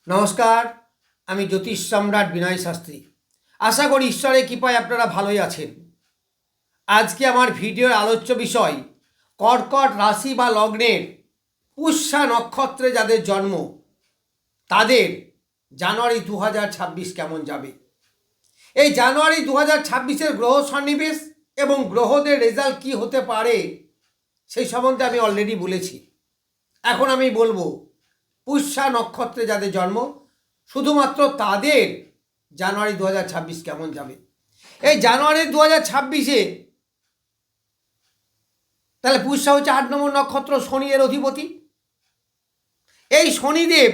নমস্কার, আমি জ্যোতিষ সম্রাট বিনয় শাস্ত্রী। আশা করি ঈশ্বরের কৃপায় আপনারা ভালোই আছেন। আজকে আমার ভিডিওর আলোচ্য বিষয় কর্কট রাশি বা লগ্নের পুষ্যা নক্ষত্রে যাদের জন্ম তাদের জানুয়ারি 2026 কেমন যাবে। এই জানুয়ারি 2026-এর গ্রহ সন্নিবেশ এবং গ্রহদের রেজাল্ট কী হতে পারে সেই সম্বন্ধে আমি অলরেডি বলেছি। এখন আমি বলবো পুষ্যা নক্ষত্রে যাদের জন্ম শুধুমাত্র তাদের জানুয়ারি 2026 কেমন যাবে। এই জানুয়ারি 2026-এ তাহলে পুষ্যা হচ্ছে 8 নম্বর নক্ষত্র, শনি এর অধিপতি। এই শনিদেব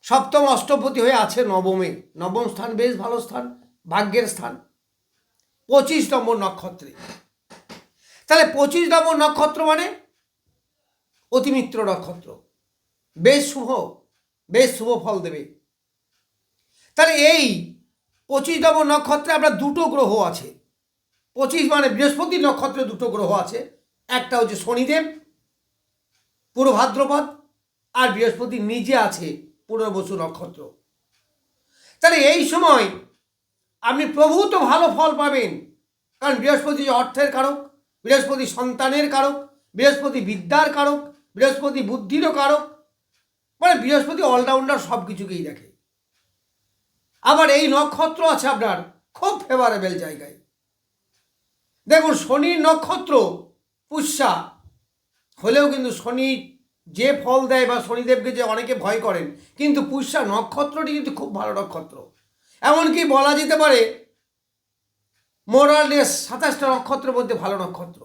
সপ্তম অষ্টপতি হয়ে আছে নবমে। নবম স্থান বেশ ভালো স্থান, ভাগ্যের স্থান। 25 নম্বর নক্ষত্রে, তাহলে 25 নম্বর নক্ষত্র মানে অতিমিত্র নক্ষত্র, বেশ শুভ ফল দেবে। তাহলে এই 25 নম্বর নক্ষত্রে আমরা দুটো গ্রহ আছে। 25 মানে বৃহস্পতি নক্ষত্রে দুটো গ্রহ আছে, একটা হচ্ছে শনিদেব পূর্ব ভাদ্রপদ, আর বৃহস্পতি নিজে আছে পুনর্বসু নক্ষত্র। তাহলে এই সময় আপনি প্রভূত ভালো ফল পাবেন, কারণ বৃহস্পতি অর্থের কারক, বৃহস্পতি সন্তানের কারক, বৃহস্পতি বিদ্যার কারক, বৃহস্পতি বুদ্ধিরও কারক, মানে বৃহস্পতি অলরাউন্ডার সব কিছুকেই দেখে। আবার এই নক্ষত্র আছে আপনার খুব ফেভারেবল জায়গায়। দেখুন, শনির নক্ষত্র পুষ্যা হলেও কিন্তু শনি যে ফল দেয় বা শনিদেবকে যে অনেকে ভয় করেন, কিন্তু পুষ্যা নক্ষত্রটি কিন্তু খুব ভালো নক্ষত্র। এমনকি বলা যেতে পারে মোরালেস 27টা নক্ষত্রের মধ্যে ভালো নক্ষত্র।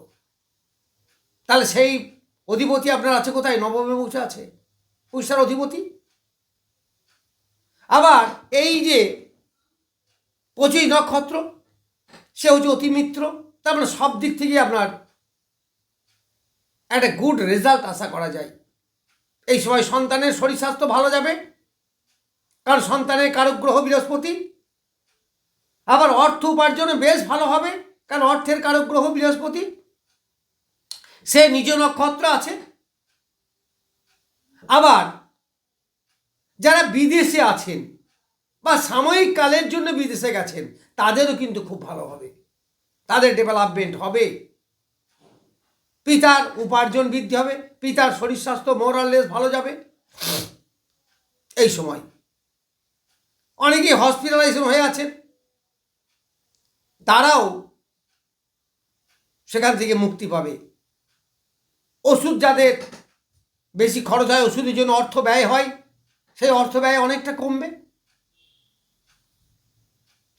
তাহলে সেই অধিপতি আপনার আছে কোথায়? নবমে বসে আছে পুষ্যার অধিপতি। আবার এই যে 25 নক্ষত্র, সে হচ্ছে অতিমিত্র। তারপরে সব দিক থেকে আপনার একটা গুড রেজাল্ট আশা করা যায়। এই সময় সন্তানের শরীর স্বাস্থ্য ভালো যাবে, কারণ সন্তানের কারক গ্রহ বৃহস্পতি। আবার অর্থ উপার্জনে বেশ ভালো হবে, কারণ অর্থের কারক গ্রহ বৃহস্পতি, সে নিজ নক্ষত্র আছে। আবার যারা বিদেশে আছেন বা সাময়িক কালের জন্য বিদেশে গেছেন, তাদেরও কিন্তু খুব ভালো হবে, তাদের ডেভেলপমেন্ট হবে, পিতার উপার্জন বৃদ্ধি হবে, পিতার শরীর স্বাস্থ্য মোরালেস ভালো যাবে। এই সময় অনেকেই হসপিটালাইজেশন হয়ে আছেন, তারাও সেখান থেকে মুক্তি পাবে। ওষুধ যাদের বেশি খরচ হয়, ওষুধের জন্য অর্থ ব্যয় হয়, সেই অর্থ ব্যয় অনেকটা কমবে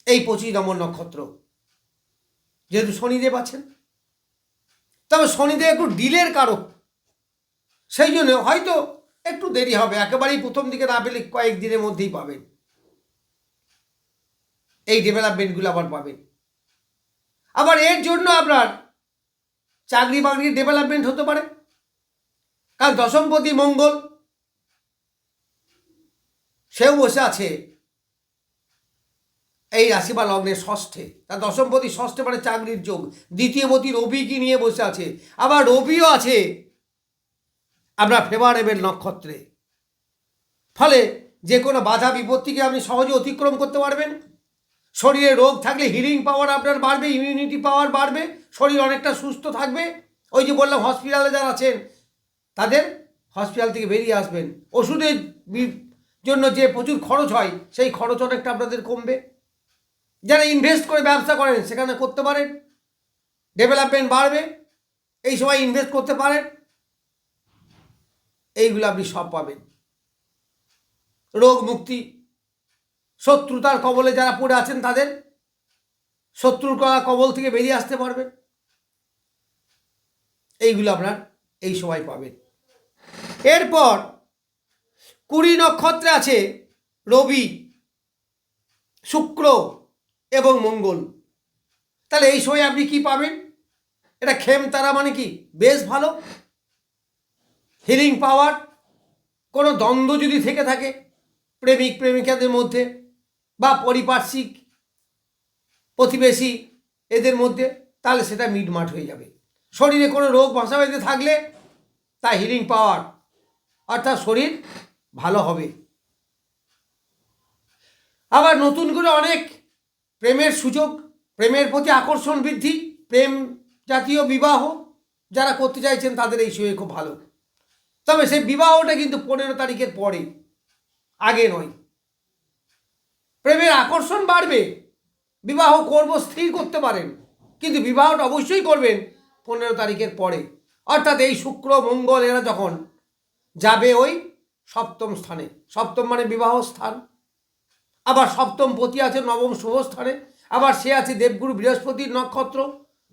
এই 25 নম্বর নক্ষত্র, যেহেতু শনিদেব আছেন। তবে শনিদেব একটু ডিলের কারক, সেই জন্য হয়তো একটু দেরি হবে, একেবারেই প্রথম দিকে না পেলে কয়েকদিনের মধ্যেই পাবেন এই ডেভেলপমেন্টগুলো আবার পাবেন। আবার এর জন্য আপনার চাকরি বাকরির ডেভেলপমেন্ট হতে পারে, কারণ দশমপতি মঙ্গল সেও বসে আছে এই রাশি বা লগ্নের ষষ্ঠে। তার দশমপতি ষষ্ঠে মানে চাকরির যোগ। দ্বিতীয়পতি রবিকে নিয়ে বসে আছে, আবার রবিও আছে আপনার ফেভারেবল নক্ষত্রে। ফলে যে কোনো বাধা বিপত্তিকে আপনি সহজে অতিক্রম করতে পারবেন। শরীরে রোগ থাকলে হিলিং পাওয়ার আপনার বাড়বে, ইমিউনিটি পাওয়ার বাড়বে, শরীর অনেকটা সুস্থ থাকবে। ওই যে বললাম হসপিটালে যারা আছেন তাদের হসপিটাল থেকে বেরিয়ে আসবেন। ওষুধের জন্য যে প্রচুর খরচ হয়, সেই খরচ অনেকটা আপনাদের কমবে। যারা ইনভেস্ট করে ব্যবসা করেন সেখানে করতে পারেন, ডেভেলপমেন্ট বাড়বে, এই সময় ইনভেস্ট করতে পারেন। এইগুলো আপনি সব পাবেন। রোগ মুক্তি, শত্রুতার কবলে যারা পড়ে আছেন তাদের শত্রুর কবল থেকে বেরিয়ে আসতে পারবেন। এইগুলো আপনার এই সময় পাবেন। এরপর 20 নক্ষত্রে আছে রবি, শুক্র এবং মঙ্গল। তাহলে এই সময় আপনি কি পাবেন? এটা খেম তারা মানে কি বেশ ভালো, হিলিং পাওয়ার। কোনো দ্বন্দ্ব যদি থেকে থাকে প্রেমিক প্রেমিকাদের মধ্যে বা পারিপার্শ্বিক প্রতিবেশী এদের মধ্যে, তাহলে সেটা মিটমাট হয়ে যাবে। শরীরে কোনো রোগ বাসা বেঁধে থাকলে তা হিলিং পাওয়ার, অর্থাৎ শরীর ভালো হবে। আবার নতুন করে অনেক প্রেমের সুযোগ, প্রেমের প্রতি আকর্ষণ বৃদ্ধি, প্রেম জাতীয় বিবাহ যারা করতে চাইছেন তাদের এই সময় খুব ভালো। তবে সেই বিবাহটা কিন্তু 15 তারিখের পরে, আগে নয়। প্রেমের আকর্ষণ বাড়বে, বিবাহ করব স্থির করতে পারেন, কিন্তু বিবাহটা অবশ্যই করবেন 15 তারিখের পরে। অর্থাৎ এই শুক্র মঙ্গল এরা যখন যাবে ওই সপ্তম স্থানে, সপ্তম মানে বিবাহ স্থান, আবার সপ্তম পতি আছে নবম শুভ স্থানে, আবার সে আছে দেবগুরু বৃহস্পতির নক্ষত্র,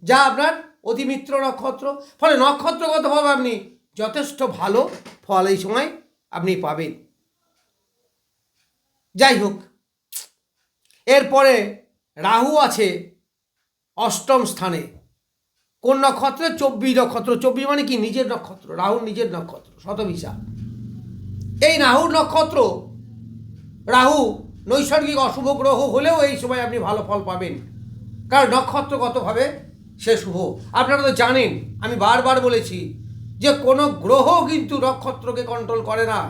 যা আপনার অতিমিত্র নক্ষত্র। ফলে নক্ষত্রগতভাবে আপনি যথেষ্ট ভালো ফল এই সময় আপনি পাবেন। যাই হোক, এরপরে রাহু আছে অষ্টম স্থানে। কোন নক্ষত্রে? 24 নক্ষত্র। 24 মানে কি? নিজের নক্ষত্র, রাহুর নিজের নক্ষত্র শতভিসা। এই রাহুর নক্ষত্র, রাহু নৈসর্গিক অশুভ গ্রহ হলেও এই সময় আপনি ভালো ফল পাবেন, কারণ নক্ষত্রগতভাবে সে শুভ। আপনারা তো জানেন, আমি বারবার বলেছি যে কোনো গ্রহ কিন্তু নক্ষত্রকে কন্ট্রোল করে না,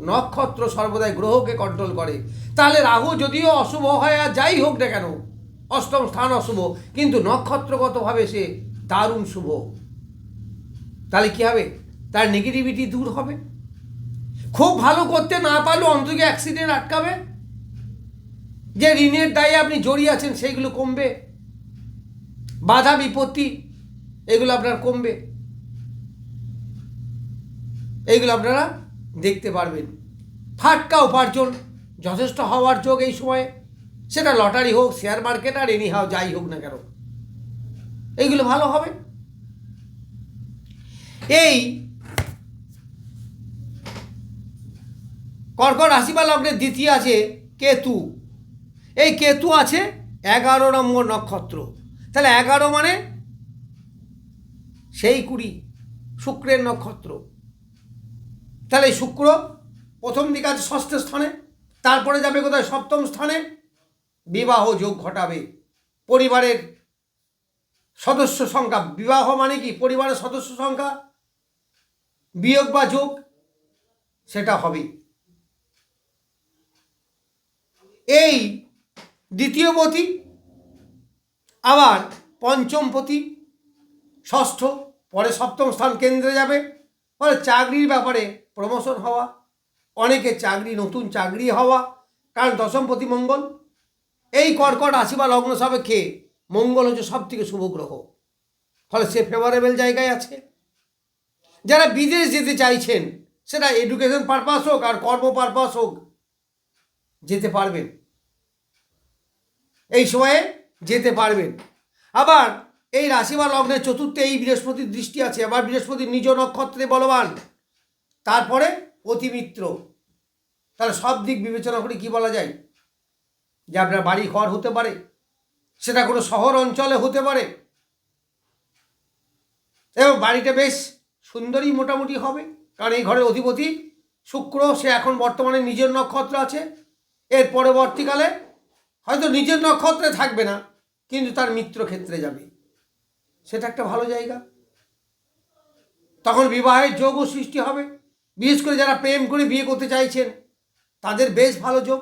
নক্ষত্র সর্বদাই গ্রহকে কন্ট্রোল করে। তাহলে রাহু যদিও অশুভ হয় আর যাই হোক না কেন, অষ্টম স্থান অশুভ, কিন্তু নক্ষত্রগতভাবে সে দারুণ শুভ। তাহলে কী হবে? তার নেগেটিভিটি দূর হবে। খুব ভালো করতে না পারলেও অন্তত অ্যাক্সিডেন্ট আটকাবে, যে ঋণের দায়ে আপনি জড়িয়ে আছেন সেইগুলো কমবে, বাধা বিপত্তি এগুলো আপনার কমবে, এইগুলো আপনারা দেখতে পারবেন। ফাটকা উপার্জন যথেষ্ট হওয়ার যোগ এই সময়ে, সেটা লটারি হোক, শেয়ার মার্কেট আর এনি হাও যাই হোক না কেন, এইগুলো ভালো হবে। এই কর্কট রাশি বা লগ্নের দ্বিতীয় আছে কেতু। এই কেতু আছে 11 নম্বর নক্ষত্র। তাহলে 11 মানে সেই 20, শুক্রের নক্ষত্র। তাহলে শুক্র প্রথম দিকে আছে ষষ্ঠ স্থানে, তারপরে যাবে কোথায়? সপ্তম স্থানে। বিবাহ যোগ ঘটাবে, পরিবারের সদস্য সংখ্যা, বিবাহ মানে কি? পরিবারের সদস্য সংখ্যা বিয়োগ বা যোগ, সেটা হবে। এই দ্বিতীয় পতি, আবার পঞ্চম পতি, ষষ্ঠ, পরে সপ্তম স্থান কেন্দ্রে যাবে। ফলে চাকরির ব্যাপারে প্রমোশন হওয়া, অনেকে চাকরি, নতুন চাকরি হওয়া, কারণ দশমপতি মঙ্গল। এই কর্কট রাশি বা লগ্ন সাপেক্ষে মঙ্গল হচ্ছে সব থেকে শুভ গ্রহ, ফলে সে ফেভারেবল জায়গায় আছে। যারা বিদেশ যেতে চাইছেন, সেটা এডুকেশন পারপাস হোক আর কর্ম পারপাস হোক, যেতে পারবেন, এই সময়ে যেতে পারবেন। আবার এই রাশি বা লগ্নের চতুর্থে এই বৃহস্পতির দৃষ্টি আছে, আবার বৃহস্পতির নিজ নক্ষত্রে বলবান, তারপরে অতিমিত্র। তাহলে সব দিক বিবেচনা করে কি বলা যায়? যে আপনার বাড়ি ঘর হতে পারে, সেটা কোনো শহর অঞ্চলে হতে পারে, এবং বাড়িটা বেশ সুন্দরই মোটামুটি হবে, কারণ এই ঘরের অধিপতি শুক্র, সে এখন বর্তমানে নিজের নক্ষত্র আছে। এর পরবর্তীকালে হয়তো নিজের নক্ষত্রে থাকবে না, কিন্তু তার মিত্র ক্ষেত্রে যাবে, সেটা একটা ভালো জায়গা। তখন বিবাহের যোগও সৃষ্টি হবে। বিশেষ করে যারা প্রেম করে বিয়ে করতে চাইছেন তাদের বেশ ভালো যোগ,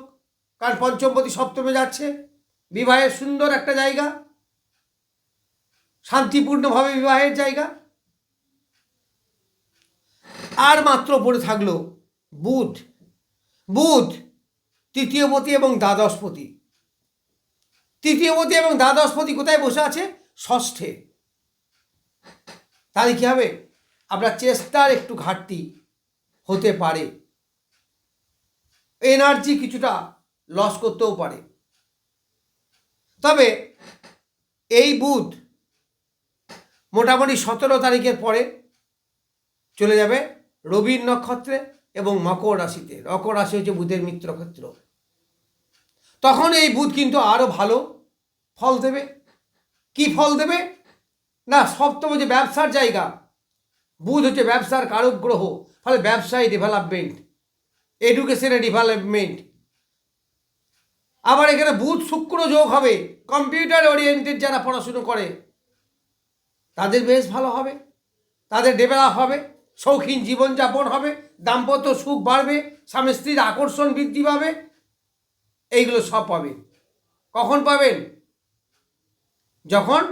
কারণ পঞ্চমপতি সপ্তমে যাচ্ছে, বিবাহের সুন্দর একটা জায়গা, শান্তিপূর্ণভাবে বিবাহের জায়গা। আর মাত্র পড়ে থাকলো বুধ। বুধ তৃতীয়পতি এবং দ্বাদশপতি। তৃতীয়পতি এবং দ্বাদশপতি কোথায় বসে আছে? ষষ্ঠে। তাহলে কী হবে? আপনার চেষ্টার একটু ঘাটতি হতে পারে, এনার্জি কিছুটা লস করতেও পারে। তবে এই বুধ মোটামুটি 17 তারিখের পরে চলে যাবে রবির নক্ষত্রে এবং মকর রাশিতে। মকর রাশি হচ্ছে বুধের মিত্রক্ষেত্র। তখন এই বুধ কিন্তু আরও ভালো ফল দেবে। কি ফল দেবে না? সপ্তম হচ্ছে ব্যবসার জায়গা, বুধ হচ্ছে ব্যবসার কারক গ্রহ, ফলে ব্যবসায় ডেভেলপমেন্ট, এডুকেশনে ডেভেলপমেন্ট। আবার এখানে বুধ শুক্র যোগ হবে, কম্পিউটার ওরিয়েন্টেড যারা পড়াশুনো করে তাদের বেশ ভালো হবে, তাদের ডেভেলপ হবে, শৌখিন জীবনযাপন হবে, দাম্পত্য সুখ বাড়বে, স্বামী স্ত্রীর আকর্ষণ বৃদ্ধি পাবে, এইগুলো সব পাবেন। কখন পাবেন? যখন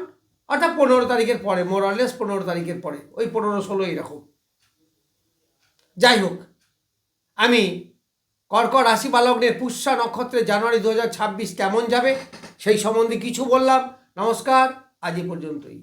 অর্থাৎ 15 তারিখের পরে, মোরালেস 15 তারিখের পরে, ওই 15-16 এরকম। যাই হোক, আমি কর্কট রাশি বা লগ্নের পুষ্যা নক্ষত্রে জানুয়ারি 2026 কেমন যাবে সেই সম্বন্ধে কিছু বললাম। নমস্কার, আজ এ পর্যন্তই।